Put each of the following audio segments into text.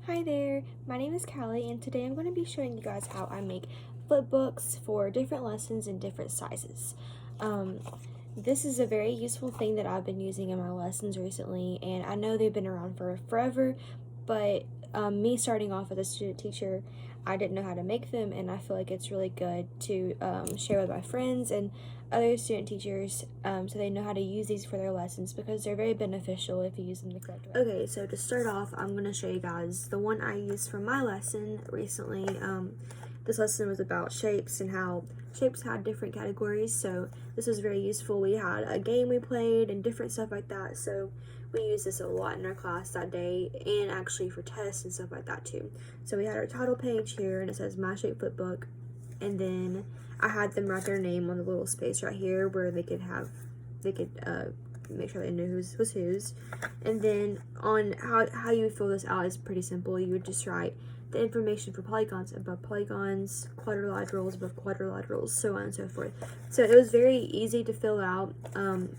Hi there, my name is Callie, and today I'm going to be showing you guys how I make flip books for different lessons in different sizes. This is a very useful thing that I've been using in my lessons recently, and I know they've been around for forever, but me starting off as a student teacher, I didn't know how to make them, and I feel like it's really good to share with my friends and other student teachers so they know how to use these for their lessons, because they're very beneficial if you use them the correct way. Okay, so to start off, I'm going to show you guys the one I used for my lesson recently. This lesson was about shapes and how shapes had different categories, so this was very useful. We had a game we played and different stuff like that, so we used this a lot in our class that day, and actually for tests and stuff like that too. So we had our title page here, and it says My Shape Flipbook, and then I had them write their name on the little space right here where they could make sure they knew whose was whose. And then on how you would fill this out is pretty simple. You would just write the information for polygons above polygons, quadrilaterals above quadrilaterals, so on and so forth. So it was very easy to fill out.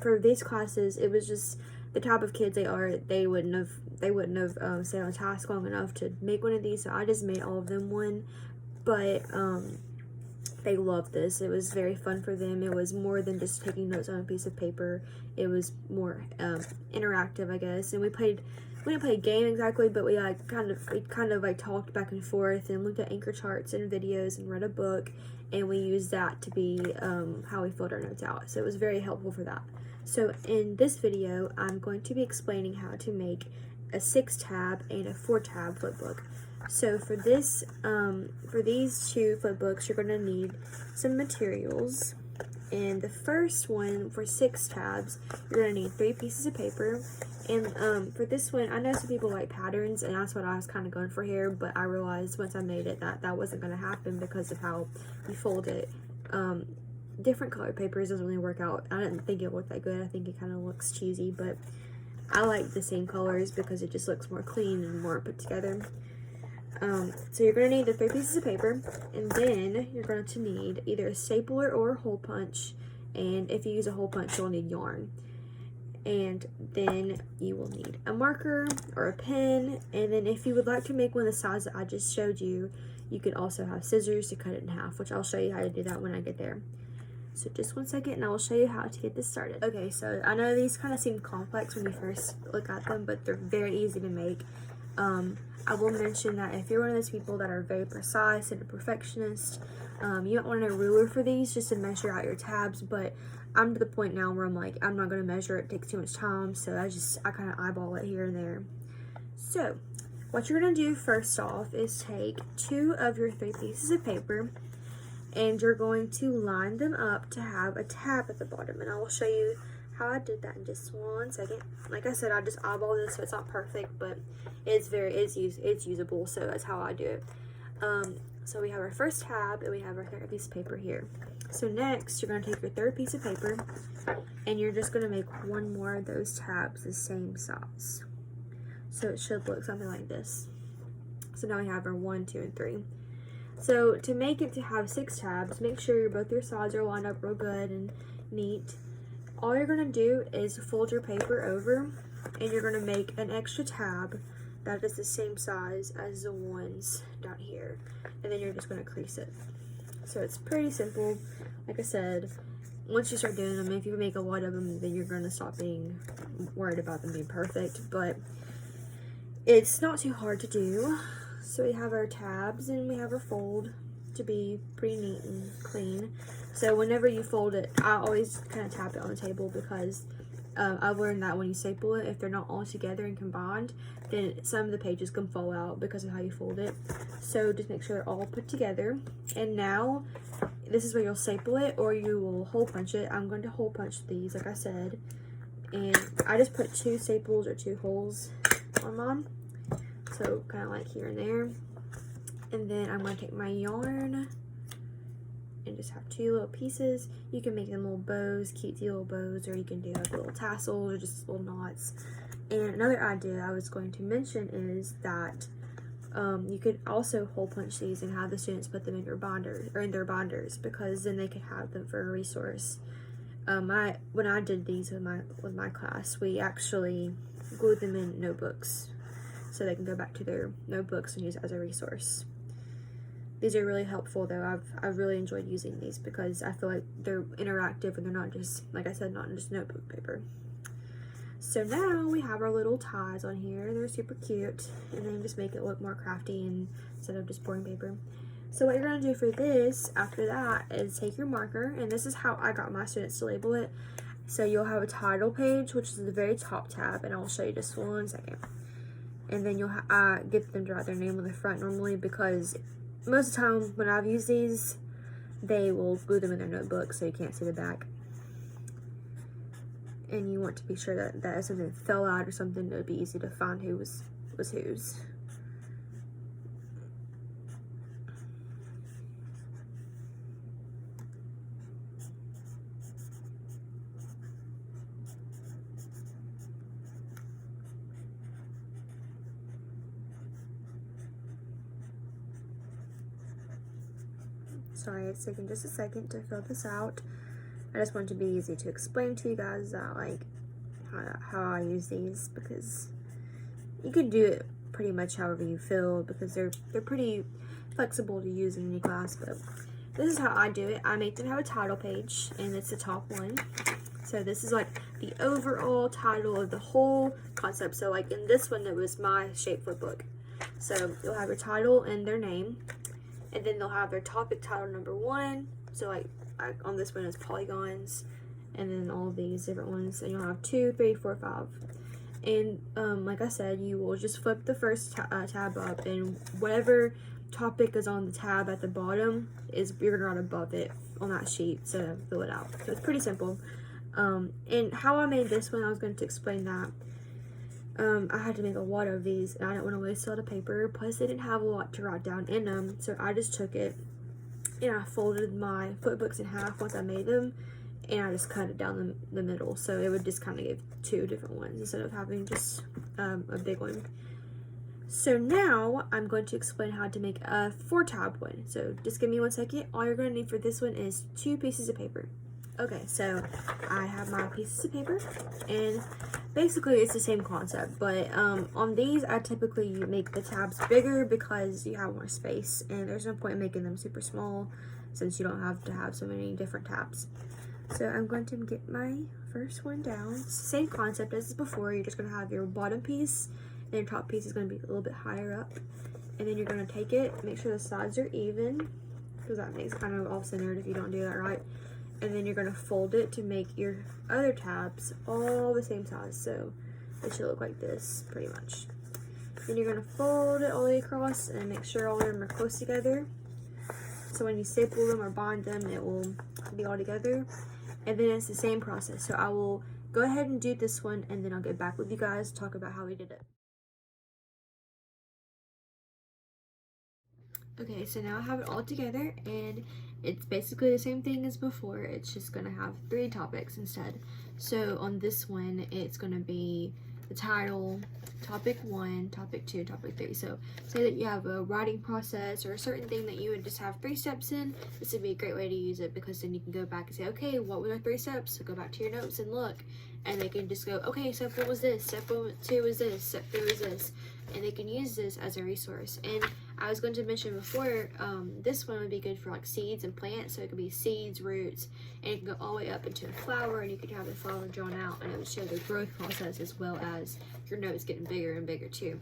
For these classes, it was just the type of kids they are. They wouldn't have stayed on task long enough to make one of these, so I just made all of them one. But they loved this. It was very fun for them. It was more than just taking notes on a piece of paper. It was more interactive, I guess. And we didn't play a game exactly, but we kind of talked back and forth and looked at anchor charts and videos and read a book, and we used that to be how we filled our notes out. So it was very helpful for that. So in this video, I'm going to be explaining how to make a 6-tab and a 4-tab flipbook. So for this, for these two flipbooks, you're going to need some materials. And the first one, for 6 tabs, you're going to need 3 pieces of paper. And for this one, I know some people like patterns, and that's what I was kind of going for here, but I realized once I made it that wasn't going to happen because of how you fold it. Different colored papers doesn't really work out. I didn't think it looked that good. I think it kind of looks cheesy, but I like the same colors because it just looks more clean and more put together. So you're going to need the 3 pieces of paper, and then you're going to need either a stapler or a hole punch, and if you use a hole punch, you'll need yarn. And then you will need a marker or a pen, and then if you would like to make one the size that I just showed you, you could also have scissors to cut it in half, which I'll show you how to do that when I get there. So just one second and I will show you how to get this started. Okay, so I know these kind of seem complex when you first look at them, but they're very easy to make. I will mention that if you're one of those people that are very precise and a perfectionist, you don't want a ruler for these just to measure out your tabs, but I'm to the point now where I'm like, I'm not going to measure, it takes too much time, so I kind of eyeball it here and there. So what you're going to do first off is take 2 of your 3 pieces of paper, and you're going to line them up to have a tab at the bottom, and I will show you how I did that in just one second. Like I said, I just eyeball this, so it's not perfect, but it's usable, so that's how I do it. So we have our first tab, and we have our 3rd piece of paper here. So next, you're going to take your 3rd piece of paper, and you're just going to make one more of those tabs the same size. So it should look something like this. So now we have our 1, 2, and 3. So to make it to have 6 tabs, make sure both your sides are lined up real good and neat. All you're going to do is fold your paper over, and you're going to make an extra tab that is the same size as the ones down here, and then you're just going to crease it. So it's pretty simple. Like I said, once you start doing them, if you make a lot of them, then you're going to stop being worried about them being perfect, but it's not too hard to do. So we have our tabs and we have our fold to be pretty neat and clean. So whenever you fold it, I always kind of tap it on the table because I've learned that when you staple it, if they're not all together and combined, then some of the pages can fall out because of how you fold it. So just make sure they're all put together. And now, this is where you'll staple it or you will hole punch it. I'm going to hole punch these, like I said. And I just put 2 staples or 2 holes on mine. So kind of like here and there. And then I'm going to take my yarn and just have 2 little pieces. You can make them little bows, cutesy little bows, or you can do like little tassels or just little knots. And another idea I was going to mention is that you could also hole punch these and have the students put them in your binders, or in their binders, because then they could have them for a resource. When I did these with my class, we actually glued them in notebooks. so they can go back to their notebooks and use it as a resource. These are really helpful though. I've really enjoyed using these because I feel like they're interactive and they're not just, like I said, not just notebook paper. So now we have our little ties on here. They're super cute, and then just make it look more crafty and instead of just boring paper. So what you're gonna do for this after that is take your marker, and this is how I got my students to label it. So you'll have a title page, which is the very top tab, and I'll show you just one second. And then you'll get them to write their name on the front normally, because most of the time when I've used these, they will glue them in their notebook so you can't see the back. And you want to be sure that if something fell out or something, it would be easy to find who was whose. Sorry, it's taking just a second to fill this out. I just want it to be easy to explain to you guys like how I use these, because you can do it pretty much however you feel, because they're pretty flexible to use in any class. But this is how I do it. I make them have a title page, and it's the top one. So this is like the overall title of the whole concept. So like in this one, it was my shape flipbook. So you'll have your title and their name, and then they'll have their topic title number 1. So like on this one it's polygons, and then all of these different ones, and you'll have 2, 3, 4, 5. And like I said, you will just flip the first tab up, and whatever topic is on the tab at the bottom is you're gonna write above it on that sheet to fill it out. So it's pretty simple. And how I made this one, I was going to explain that. I had to make a lot of these, and I don't want to waste a lot of paper, plus they didn't have a lot to write down in them. So I just took it and I folded my flipbooks in half once I made them, and I just cut it down the middle, so it would just kind of give 2 different ones instead of having just a big one. So now I'm going to explain how to make a 4-tab one. So just give me 1 second. All you're going to need for this one is 2 pieces of paper. Okay, so I have my pieces of paper, and basically it's the same concept, but on these I typically make the tabs bigger because you have more space, and there's no point in making them super small since you don't have to have so many different tabs. So I'm going to get my first one down. It's the same concept as before. You're just going to have your bottom piece, and your top piece is going to be a little bit higher up, and then you're going to take it, make sure the sides are even, because that makes kind of off-centered if you don't do that right. And then you're going to fold it to make your other tabs all the same size. So it should look like this, pretty much. Then you're going to fold it all the way across and make sure all of them are close together. So when you staple them or bind them, it will be all together. And then it's the same process. So I will go ahead and do this one, and then I'll get back with you guys to talk about how we did it. Okay, so now I have it all together, and it's basically the same thing as before. It's just gonna have 3 topics instead. So on this one, it's gonna be the title, topic 1, topic 2, topic 3. So say that you have a writing process or a certain thing that you would just have 3 steps in. This would be a great way to use it, because then you can go back and say, okay, what were the 3 steps? So go back to your notes and look, and they can just go, okay, step 1 was this, step 2 was this, step 3 was this, and they can use this as a resource. And I was going to mention before, this one would be good for like seeds and plants. So it could be seeds, roots, and it can go all the way up into a flower, and you could have the flower drawn out, and it would show the growth process as well as your notes getting bigger and bigger too.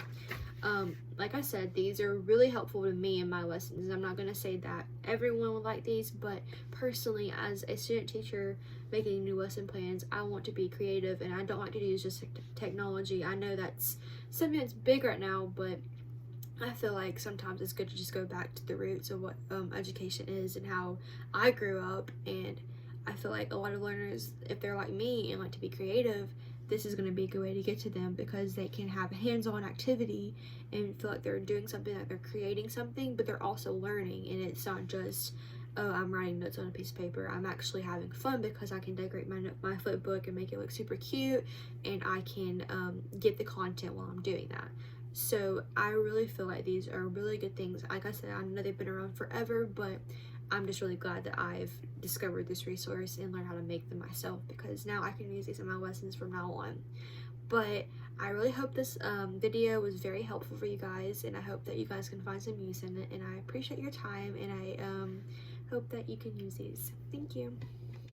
Like I said, these are really helpful to me in my lessons. I'm not going to say that everyone would like these, but personally, as a student teacher making new lesson plans, I want to be creative, and I don't like to use just technology. I know that's something that's big right now, but I feel like sometimes it's good to just go back to the roots of what education is and how I grew up. And I feel like a lot of learners, if they're like me and like to be creative, this is going to be a good way to get to them, because they can have hands-on activity and feel like they're doing something, like they're creating something, but they're also learning. And it's not just, oh, I'm writing notes on a piece of paper. I'm actually having fun because I can decorate my flipbook and make it look super cute, and I can get the content while I'm doing that. So I really feel like these are really good things. Like I said, I know they've been around forever, but I'm just really glad that I've discovered this resource and learned how to make them myself, because now I can use these in my lessons from now on. But I really hope this video was very helpful for you guys, and I hope that you guys can find some use in it, and I appreciate your time, and I hope that you can use these. Thank you.